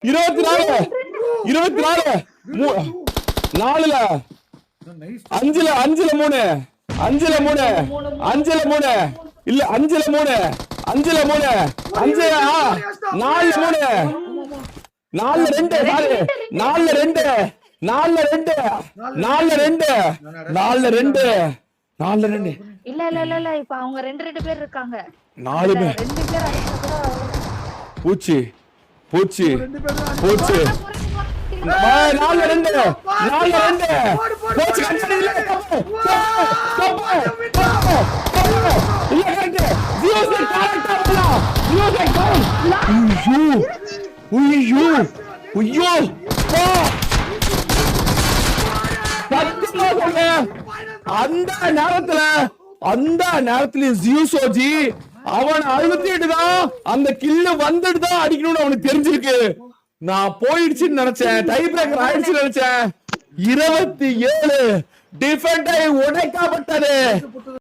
24 24 4ல 5ல 3 5ல 3 5ல 3 இல்ல 5ல 3 5ல 3 5 4ல 3 4ல 2 சாரி 4ல 2 4ல 2 4ல 2 4ல 2 4ல 2 இல்ல இல்ல இல்ல இல்ல இப்ப அவங்க 2 பேர் இருக்காங்க. 4 பேர் 2 பேர் அடிச்சா கூட பூச்சி பூச்சி பூச்சி 4ல 2 4ல 2 பூச்சி கண்டது இல்ல இல்ல கரெக்ட் ஜியோஸ் கரெக்ட்டா ஜியோஸ் ஐயோ ஐயோ அந்த நேரத்துல ஜியூசோஜி அவன் அழுத்திட்டுதான் அந்த கில்ல வந்துட்டுதான் அடிக்கணும்னு அவனுக்கு தெரிஞ்சிருக்கு. நான் போயிடுச்சுன்னு நினைச்சேன், டை பிரேக்கர் ஆயிடுச்சுன்னு நினைச்சேன். 27 டிஃபெண்டை உடைக்கப்பட்டது.